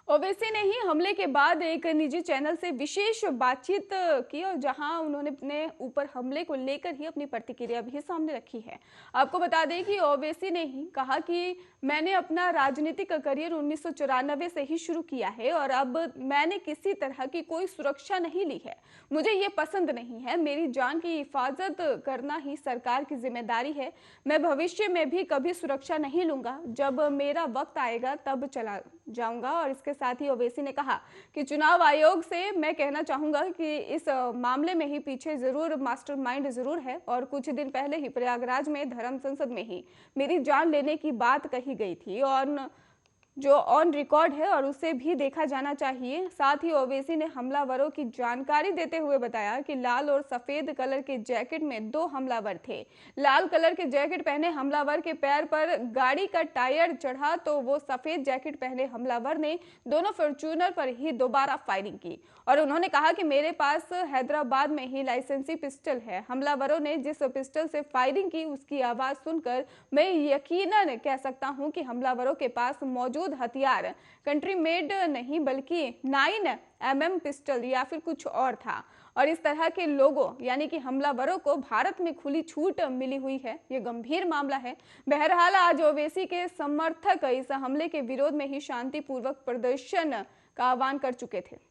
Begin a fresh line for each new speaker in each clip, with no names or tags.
ओवैसी ने ही हमले के बाद एक निजी चैनल से विशेष बातचीत की और जहां उन्होंने अपने ऊपर हमले को लेकर ही अपनी प्रतिक्रिया भी सामने रखी है। आपको बता दें कि ओवैसी ने ही कहा कि मैंने अपना राजनीतिक करियर 1994 से ही शुरू किया है और अब मैंने किसी तरह की कोई सुरक्षा नहीं ली है। मुझे ये पसंद नहीं है। मेरी जान की हिफाजत करना ही सरकार की जिम्मेदारी है। मैं भविष्य में भी कभी सुरक्षा नहीं लूंगा। जब मेरा वक्त आएगा तब चला जाऊंगा। और इसके साथ ही ओवैसी ने कहा कि चुनाव आयोग से मैं कहना चाहूंगा कि इस मामले में ही पीछे जरूर मास्टरमाइंड जरूर है और कुछ दिन पहले ही प्रयागराज में धर्म संसद में ही मेरी जान लेने की बात कही गई थी और जो ऑन रिकॉर्ड है और उसे भी देखा जाना चाहिए। साथ ही ओवैसी ने हमलावरों की जानकारी देते हुए बताया कि लाल और सफेद कलर के जैकेट में 2 हमलावर थे। लाल कलर के जैकेट पहने हमलावर के पैर पर गाड़ी का टायर चढ़ा तो वो सफेद जैकेट पहने हमलावर ने दोनों फॉर्च्यूनर पर ही दोबारा फायरिंग की और उन्होंने कहा कि मेरे पास हैदराबाद में ही लाइसेंसी पिस्टल है। हमलावरों ने जिस पिस्टल से फायरिंग की उसकी आवाज सुनकर मैं यकीनन कह सकता हूं कि हमलावरों के पास मौजूद हथियार कंट्री मेड नहीं बल्कि 9mm पिस्टल या फिर कुछ और था। और इस तरह के लोगों यानी कि हमलावरों को भारत में खुली छूट मिली हुई है। ये गंभीर मामला है। बहरहाल आज ओवैसी के समर्थक इस हमले के विरोध में ही शांतिपूर्वक प्रदर्शन का आह्वान कर चुके थे।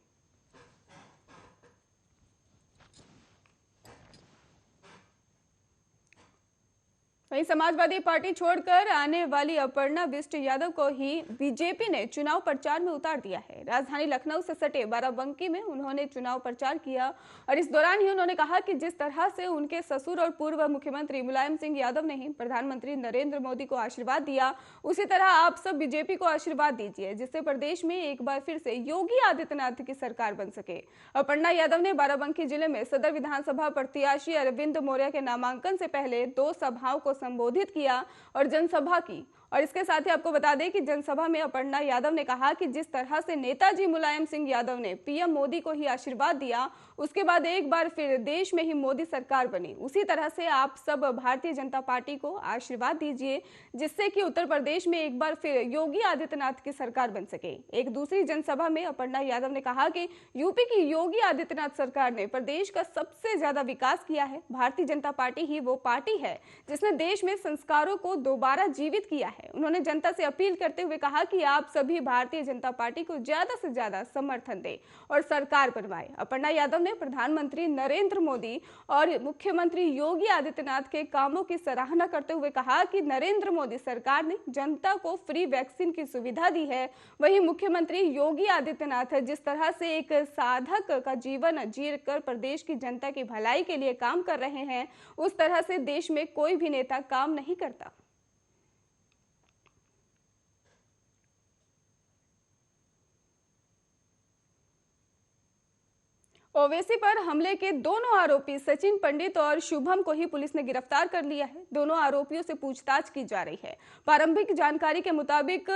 वहीं समाजवादी पार्टी छोड़कर आने वाली अपर्णा बिष्ट यादव को ही बीजेपी ने चुनाव प्रचार में उतार दिया है। राजधानी लखनऊ से सटे बाराबंकी में उन्होंने चुनाव प्रचार किया और इस दौरान ही उन्होंने कहा कि जिस तरह से उनके ससुर और पूर्व मुख्यमंत्री मुलायम सिंह यादव ने ही प्रधानमंत्री नरेंद्र मोदी को आशीर्वाद दिया, उसी तरह आप सब बीजेपी को आशीर्वाद दीजिए जिससे प्रदेश में एक बार फिर से योगी आदित्यनाथ की सरकार बन सके। अपर्णा यादव ने बाराबंकी जिले में सदर विधानसभा प्रत्याशी अरविंद मौर्य के नामांकन से पहले 2 सभाओं को संबोधित किया और जनसभा की। और इसके साथ ही आपको बता दें कि जनसभा में अपर्णा यादव ने कहा कि जिस तरह से नेताजी मुलायम सिंह यादव ने पीएम मोदी को ही आशीर्वाद दिया, उसके बाद एक बार फिर देश में ही मोदी सरकार बनी, उसी तरह से आप सब भारतीय जनता पार्टी को आशीर्वाद दीजिए जिससे कि उत्तर प्रदेश में एक बार फिर योगी आदित्यनाथ की सरकार बन सके। एक दूसरी जनसभा में अपर्णा यादव ने कहा कि यूपी की योगी आदित्यनाथ सरकार ने प्रदेश का सबसे ज्यादा विकास किया है। भारतीय जनता पार्टी ही वो पार्टी है जिसने देश में संस्कारों को दोबारा जीवित किया है। उन्होंने जनता से अपील करते हुए कहा कि आप सभी भारतीय जनता पार्टी को ज्यादा से ज्यादा समर्थन दें और सरकार बनवाएं। अपर्णा यादव ने प्रधानमंत्री नरेंद्र मोदी और मुख्यमंत्री योगी आदित्यनाथ के कामों की सराहना करते हुए कहा कि नरेंद्र मोदी सरकार ने जनता को फ्री वैक्सीन की सुविधा दी है, वहीं मुख्यमंत्री योगी आदित्यनाथ जिस तरह से एक साधक का जीवन जीकर प्रदेश की जनता की भलाई के लिए काम कर रहे हैं, उस तरह से देश में कोई भी नेता काम नहीं करता। ओवैसी पर हमले के दोनों आरोपी सचिन पंडित और शुभम को ही पुलिस ने गिरफ्तार कर लिया है। दोनों आरोपियों से पूछताछ की जा रही है। प्रारंभिक जानकारी के मुताबिक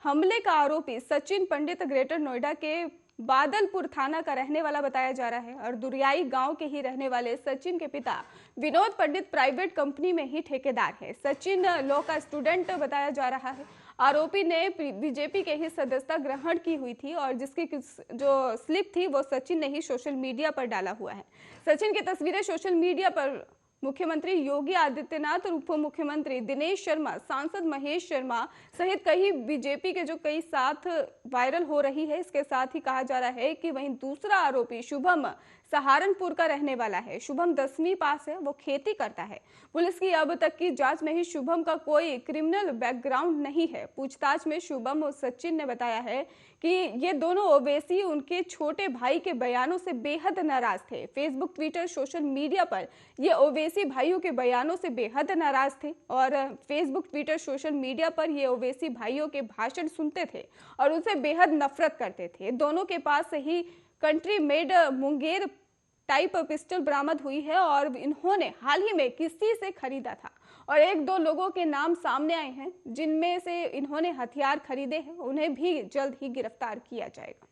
हमले का आरोपी सचिन पंडित ग्रेटर नोएडा के बादलपुर थाना का रहने वाला बताया जा रहा है और दुरियाई गांव के ही रहने वाले सचिन के पिता विनोद पंडित प्राइवेट कंपनी में ही ठेकेदार है। सचिन लॉ का स्टूडेंट बताया जा रहा है। आरोपी ने बीजेपी के ही सदस्यता ग्रहण की हुई थी और जिसकी जो स्लिप थी वो सचिन ने ही सोशल मीडिया पर डाला हुआ है। सचिन की तस्वीरें सोशल मीडिया पर मुख्यमंत्री योगी आदित्यनाथ और उप मुख्यमंत्री दिनेश शर्मा, सांसद महेश शर्मा सहित कई बीजेपी के जो कई साथ वायरल हो रही है। इसके साथ ही कहा जा रहा है कि वहीं दूसरा आरोपी शुभम सहारनपुर का रहने वाला है। शुभम 10वीं पास है, वो खेती करता है। पुलिस की अब तक की जांच में ही शुभम का कोई क्रिमिनल बैकग्राउंड नहीं है। पूछताछ में शुभम और सचिन ने बताया है कि ये दोनों ओवैसी उनके छोटे भाई के बयानों से बेहद नाराज थे। फेसबुक, ट्विटर, सोशल मीडिया पर ये ओवैसी भाइयों के बयानों से बेहद नाराज थे और फेसबुक, ट्विटर, सोशल मीडिया पर ये ओवैसी भाइयों के भाषण सुनते थे और उनसे बेहद नफरत करते थे। दोनों के पास ही country made Munger type pistol बरामद हुई है और इन्होंने हाल ही में किसी से खरीदा था और 1-2 लोगों के नाम सामने आए हैं जिनमें से इन्होंने हथियार खरीदे हैं। उन्हें भी जल्द ही गिरफ्तार किया जाएगा।